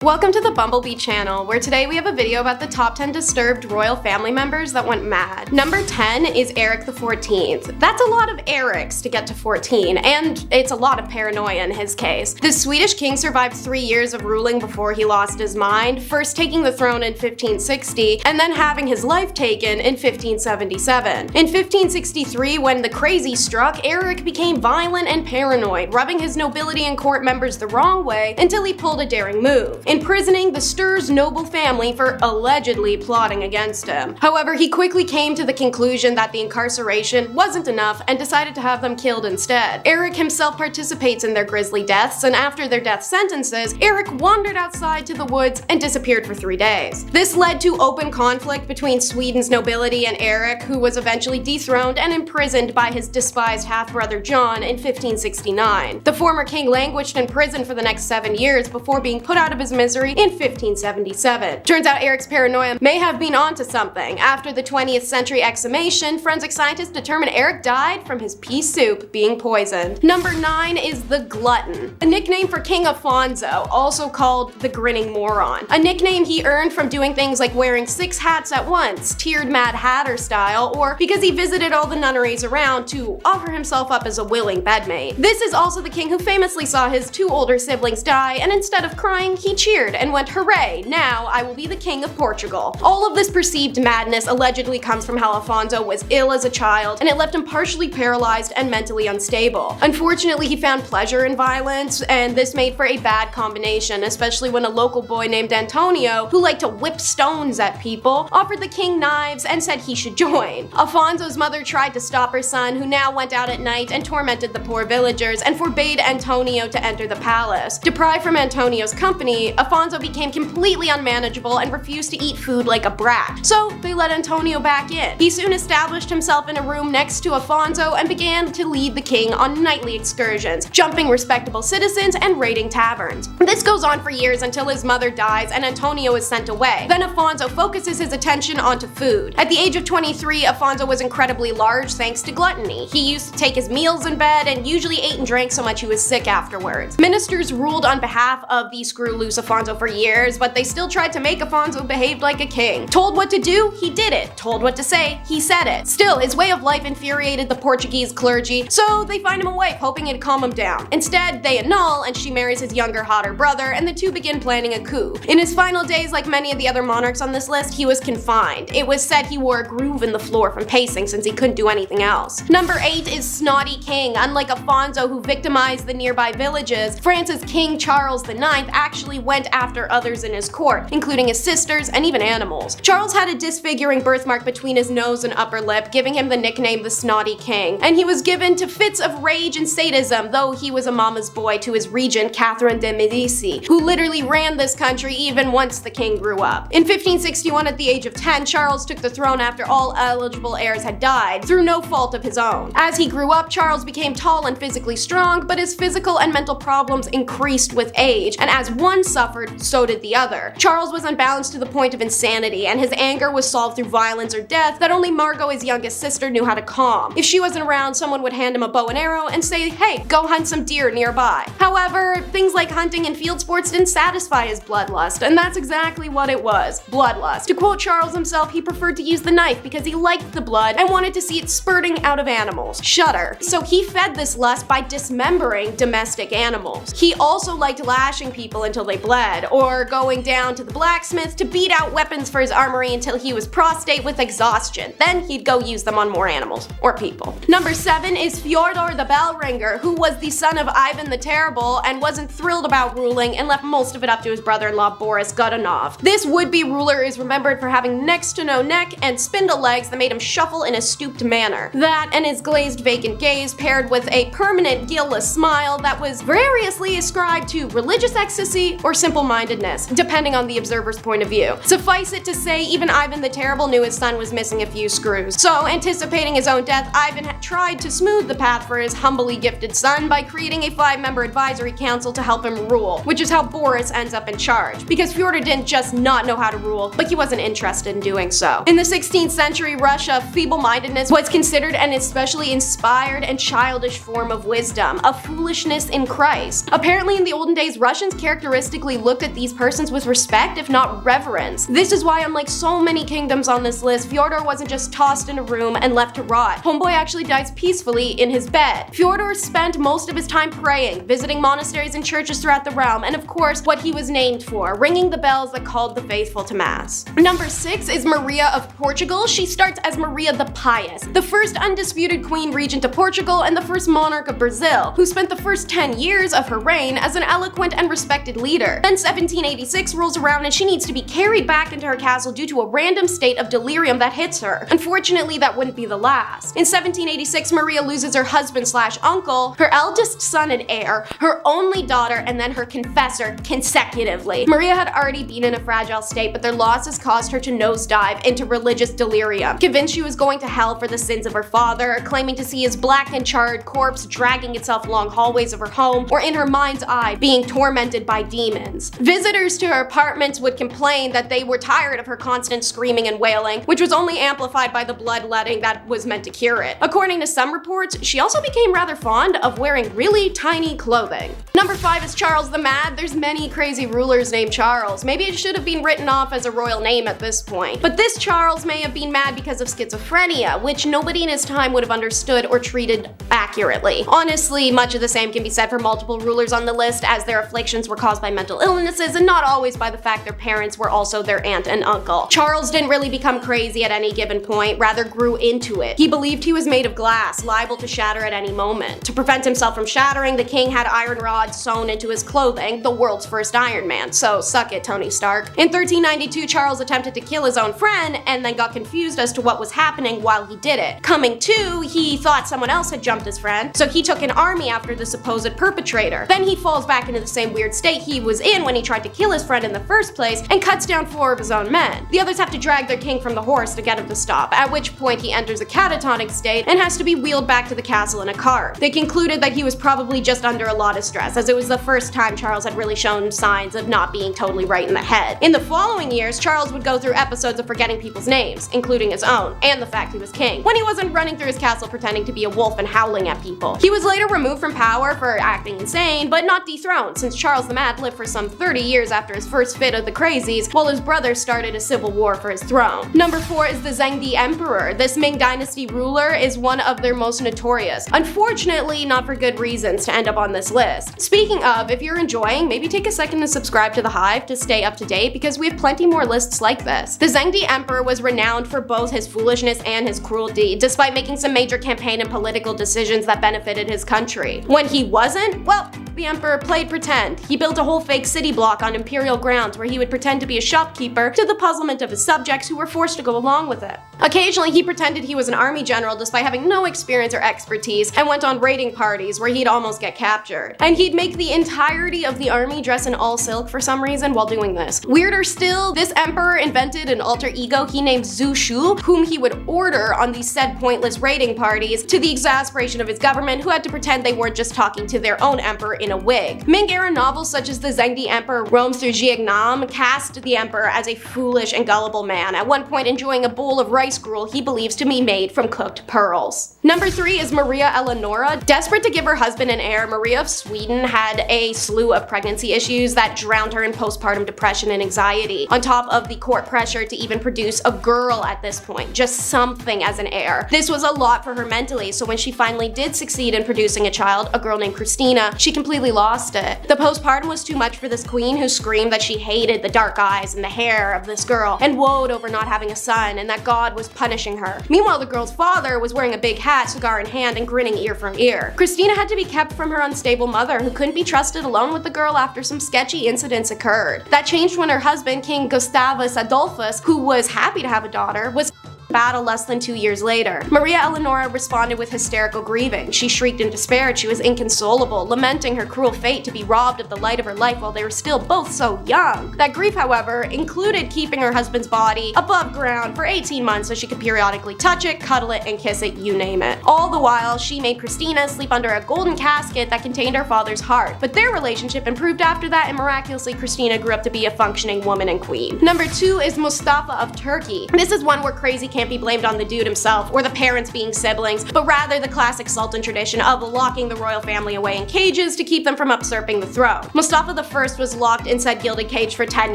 Welcome to the Bumblebee channel, where today we have a video about the top 10 disturbed royal family members that went mad. Number 10 is Eric XIV. That's a lot of Erics to get to 14, and it's a lot of paranoia in his case. The Swedish king survived 3 years of ruling before he lost his mind, first taking the throne in 1560, and then having his life taken in 1577. In 1563, when the crazy struck, Eric became violent and paranoid, rubbing his nobility and court members the wrong way until he pulled a daring move, imprisoning the Stur's noble family for allegedly plotting against him. However, he quickly came to the conclusion that the incarceration wasn't enough and decided to have them killed instead. Eric himself participates in their grisly deaths, and after their death sentences, Eric wandered outside to the woods and disappeared for 3 days. This led to open conflict between Sweden's nobility and Eric, who was eventually dethroned and imprisoned by his despised half-brother John in 1569. The former king languished in prison for the next 7 years before being put out of his misery in 1577. Turns out Eric's paranoia may have been onto something. After the 20th century exhumation, forensic scientists determined Eric died from his pea soup being poisoned. Number 9 is the Glutton, a nickname for King Alfonso, also called the Grinning Moron. A nickname he earned from doing things like wearing 6 hats at once, tiered Mad Hatter style, or because he visited all the nunneries around to offer himself up as a willing bedmate. This is also the king who famously saw his 2 older siblings die, and instead of crying, he cheered and went, "Hooray, now I will be the king of Portugal." All of this perceived madness allegedly comes from how Alfonso was ill as a child, and it left him partially paralyzed and mentally unstable. Unfortunately, he found pleasure in violence, and this made for a bad combination, especially when a local boy named Antonio, who liked to whip stones at people, offered the king knives and said he should join. Alfonso's mother tried to stop her son, who now went out at night and tormented the poor villagers and forbade Antonio to enter the palace. Deprived from Antonio's company, Alfonso became completely unmanageable and refused to eat food like a brat. So they let Antonio back in. He soon established himself in a room next to Alfonso and began to lead the king on nightly excursions, jumping respectable citizens and raiding taverns. This goes on for years until his mother dies and Antonio is sent away. Then Alfonso focuses his attention onto food. At the age of 23, Alfonso was incredibly large thanks to gluttony. He used to take his meals in bed and usually ate and drank so much he was sick afterwards. Ministers ruled on behalf of the screw-loose Alfonso for years, but they still tried to make Alfonso behave like a king. Told what to do, he did it. Told what to say, he said it. Still, his way of life infuriated the Portuguese clergy, so they find him a wife hoping it'd calm him down. Instead, they annul, and she marries his younger, hotter brother, and the two begin planning a coup. In his final days, like many of the other monarchs on this list, he was confined. It was said he wore a groove in the floor from pacing since he couldn't do anything else. Number 8 is Snotty King. Unlike Alfonso, who victimized the nearby villages, France's King Charles IX actually went after others in his court, including his sisters and even animals. Charles had a disfiguring birthmark between his nose and upper lip, giving him the nickname the Snotty King, and he was given to fits of rage and sadism, though he was a mama's boy to his regent Catherine de Medici, who literally ran this country even once the king grew up. In 1561, at the age of 10, Charles took the throne after all eligible heirs had died, through no fault of his own. As he grew up, Charles became tall and physically strong, but his physical and mental problems increased with age, and as one suffered, so did the other. Charles was unbalanced to the point of insanity, and his anger was solved through violence or death that only Margot, his youngest sister, knew how to calm. If she wasn't around, someone would hand him a bow and arrow and say, "Hey, go hunt some deer nearby." However, things like hunting and field sports didn't satisfy his bloodlust, and that's exactly what it was, bloodlust. To quote Charles himself, he preferred to use the knife because he liked the blood and wanted to see it spurting out of animals. Shudder. So he fed this lust by dismembering domestic animals. He also liked lashing people until they bled, or going down to the blacksmith to beat out weapons for his armory until he was prostrate with exhaustion. Then he'd go use them on more animals, or people. Number 7 is Feodor the Bell Ringer, who was the son of Ivan the Terrible and wasn't thrilled about ruling and left most of it up to his brother-in-law Boris Godunov. This would-be ruler is remembered for having next to no neck and spindle legs that made him shuffle in a stooped manner. That and his glazed vacant gaze paired with a permanent guileless smile that was variously ascribed to religious ecstasy or simple-mindedness, depending on the observer's point of view. Suffice it to say, even Ivan the Terrible knew his son was missing a few screws. So, anticipating his own death, Ivan had tried to smooth the path for his humbly gifted son by creating a 5-member advisory council to help him rule, which is how Boris ends up in charge. Because Feodor didn't just not know how to rule, but he wasn't interested in doing so. In the 16th century Russia, feeble-mindedness was considered an especially inspired and childish form of wisdom, a foolishness in Christ. Apparently in the olden days, Russians characteristically typically looked at these persons with respect, if not reverence. This is why, unlike so many kingdoms on this list, Feodor wasn't just tossed in a room and left to rot. Homeboy actually dies peacefully in his bed. Feodor spent most of his time praying, visiting monasteries and churches throughout the realm, and of course, what he was named for, ringing the bells that called the faithful to mass. Number 6 is Maria of Portugal. She starts as Maria the Pious, the first undisputed queen regent of Portugal and the first monarch of Brazil, who spent the first 10 years of her reign as an eloquent and respected leader. Then 1786 rolls around and she needs to be carried back into her castle due to a random state of delirium that hits her. Unfortunately, that wouldn't be the last. In 1786, Maria loses her husband/uncle, her eldest son and heir, her only daughter, and then her confessor consecutively. Maria had already been in a fragile state, but their losses caused her to nosedive into religious delirium, convinced she was going to hell for the sins of her father, claiming to see his black and charred corpse dragging itself along hallways of her home, or in her mind's eye, being tormented by demons. Visitors to her apartments would complain that they were tired of her constant screaming and wailing, which was only amplified by the bloodletting that was meant to cure it. According to some reports, she also became rather fond of wearing really tiny clothing. Number 5 is Charles the Mad. There's many crazy rulers named Charles. Maybe it should have been written off as a royal name at this point. But this Charles may have been mad because of schizophrenia, which nobody in his time would have understood or treated accurately. Honestly, much of the same can be said for multiple rulers on the list, as their afflictions were caused by mental illnesses and not always by the fact their parents were also their aunt and uncle. Charles didn't really become crazy at any given point, rather grew into it. He believed he was made of glass, liable to shatter at any moment. To prevent himself from shattering, the king had iron rods sewn into his clothing, the world's first Iron Man, so suck it, Tony Stark. In 1392, Charles attempted to kill his own friend and then got confused as to what was happening while he did it. Coming to, he thought someone else had jumped his friend, so he took an army after the supposed perpetrator. Then he falls back into the same weird state he was in when he tried to kill his friend in the first place and cuts down 4 of his own men. The others have to drag their king from the horse to get him to stop, at which point he enters a catatonic state and has to be wheeled back to the castle in a cart. They concluded that he was probably just under a lot of stress, as it was the first time Charles had really shown signs of not being totally right in the head. In the following years, Charles would go through episodes of forgetting people's names, including his own, and the fact he was king, when he wasn't running through his castle pretending to be a wolf and howling at people. He was later removed from power for acting insane, but not dethroned, since Charles the Mad lived for some 30 years after his first fit of the crazies, while his brother started a civil war for his throne. Number 4 is the Zhengde Emperor. This Ming Dynasty ruler is one of their most notorious. Unfortunately, not for good reasons to end up on this list. Speaking of, if you're enjoying, maybe take a second to subscribe to The Hive to stay up to date, because we have plenty more lists like this. The Zhengde Emperor was renowned for both his foolishness and his cruelty, despite making some major campaign and political decisions that benefited his country. When he wasn't, well, the emperor played pretend. He built a whole fake city block on imperial grounds where he would pretend to be a shopkeeper, to the puzzlement of his subjects who were forced to go along with it. Occasionally, he pretended he was an army general despite having no experience or expertise, and went on raiding parties where he'd almost get captured. And he'd make the entirety of the army dress in all silk for some reason while doing this. Weirder still, this emperor invented an alter ego he named Zhu Shu, whom he would order on these said pointless raiding parties, to the exasperation of his government, who had to pretend they weren't just talking to their own emperor in a wig. Ming-era novels such as The Zhengde Emperor roams through Jiangnam cast the emperor as a foolish and gullible man, at one point enjoying a bowl of rice gruel he believes to be made from cooked pearls. Number 3 is Maria Eleonora. Desperate to give her husband an heir, Maria of Sweden had a slew of pregnancy issues that drowned her in postpartum depression and anxiety, on top of the court pressure to even produce a girl at this point, just something as an heir. This was a lot for her mentally, so when she finally did succeed in producing a child, a girl named Christina, she completely lost it. The postpartum was too much for this queen, who screamed that she hated the dark eyes and the hair of this girl, and woed over not having a son, and that God was punishing her. Meanwhile, the girl's father was wearing a big hat, cigar in hand, and grinning ear from ear. Christina had to be kept from her unstable mother, who couldn't be trusted alone with the girl after some sketchy incidents occurred. That changed when her husband, King Gustavus Adolphus, who was happy to have a daughter, was battle less than 2 years later. Maria Eleonora responded with hysterical grieving. She shrieked in despair. She was inconsolable, lamenting her cruel fate to be robbed of the light of her life while they were still both so young. That grief, however, included keeping her husband's body above ground for 18 months so she could periodically touch it, cuddle it, and kiss it, you name it. All the while, she made Christina sleep under a golden casket that contained her father's heart. But their relationship improved after that, and miraculously, Christina grew up to be a functioning woman and queen. Number 2 is Mustafa of Turkey. This is one where crazy can't be blamed on the dude himself or the parents being siblings, but rather the classic sultan tradition of locking the royal family away in cages to keep them from usurping the throne. Mustafa I was locked inside gilded cage for 10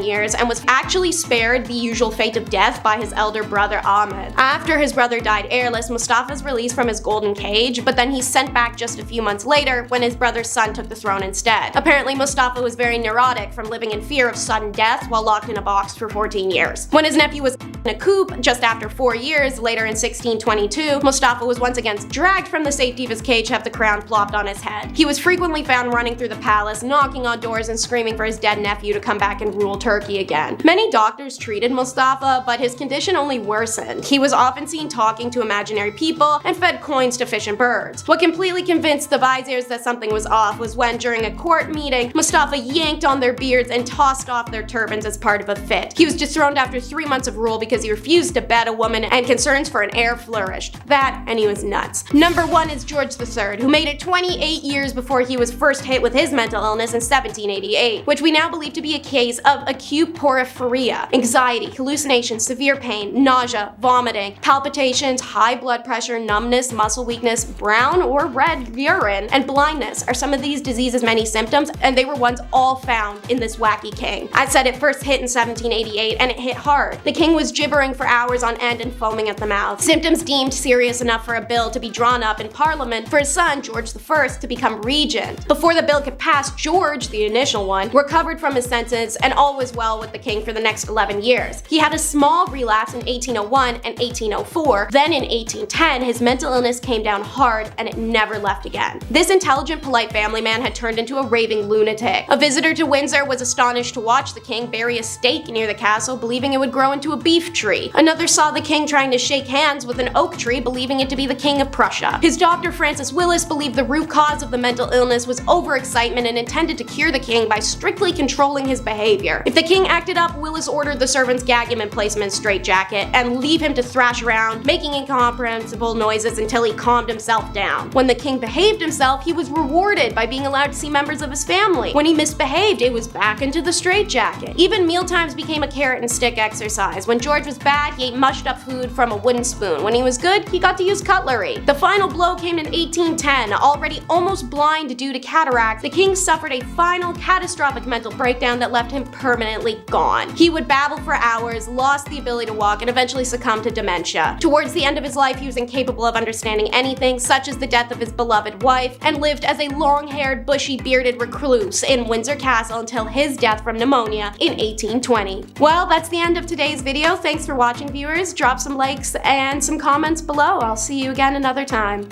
years and was actually spared the usual fate of death by his elder brother Ahmed. After his brother died heirless, Mustafa's released from his golden cage, but then he's sent back just a few months later when his brother's son took the throne instead. Apparently, Mustafa was very neurotic from living in fear of sudden death while locked in a box for 14 years. When his nephew was in a coup just after 4 years, later in 1622, Mustafa was once again dragged from the safety of his cage to have the crown plopped on his head. He was frequently found running through the palace, knocking on doors and screaming for his dead nephew to come back and rule Turkey again. Many doctors treated Mustafa, but his condition only worsened. He was often seen talking to imaginary people and fed coins to fish and birds. What completely convinced the viziers that something was off was when, during a court meeting, Mustafa yanked on their beards and tossed off their turbans as part of a fit. He was dethroned after 3 months of rule because he refused to bed a woman and concerns for an heir flourished. That, and he was nuts. Number 1 is George III, who made it 28 years before he was first hit with his mental illness in 1788, which we now believe to be a case of acute porphyria, anxiety, hallucinations, severe pain, nausea, vomiting, palpitations, high blood pressure, numbness, muscle weakness, brown or red urine, and blindness are some of these diseases' many symptoms, and they were ones all found in this wacky king. I said it first hit in 1788, and it hit hard. The king was gibbering for hours on end and foaming at the mouth. Symptoms deemed serious enough for a bill to be drawn up in Parliament for his son, George I, to become regent. Before the bill could pass, George, the initial one, recovered from his senses, and all was well with the king for the next 11 years. He had a small relapse in 1801 and 1804. Then in 1810, his mental illness came down hard and it never left again. This intelligent, polite family man had turned into a raving lunatic. A visitor to Windsor was astonished to watch the king bury a stake near the castle, believing it would grow into a beef tree. Another saw the king trying to shake hands with an oak tree, believing it to be the King of Prussia. His doctor, Francis Willis, believed the root cause of the mental illness was overexcitement and intended to cure the king by strictly controlling his behavior. If the king acted up, Willis ordered the servants gag him and place him in a straitjacket and leave him to thrash around, making incomprehensible noises until he calmed himself down. When the king behaved himself, he was rewarded by being allowed to see members of his family. When he misbehaved, it was back into the straitjacket. Even mealtimes became a carrot and stick exercise. When George was bad, he ate mushed up food from a wooden spoon. When he was good, he got to use cutlery. The final blow came in 1810. Already almost blind due to cataract, the king suffered a final catastrophic mental breakdown that left him permanently gone. He would babble for hours, lost the ability to walk, and eventually succumbed to dementia. Towards the end of his life, he was incapable of understanding anything, such as the death of his beloved wife, and lived as a long-haired, bushy-bearded recluse in Windsor Castle until his death from pneumonia in 1820. Well, that's the end of today's video. Thanks for watching, viewers. Drop some likes and some comments below. I'll see you again another time.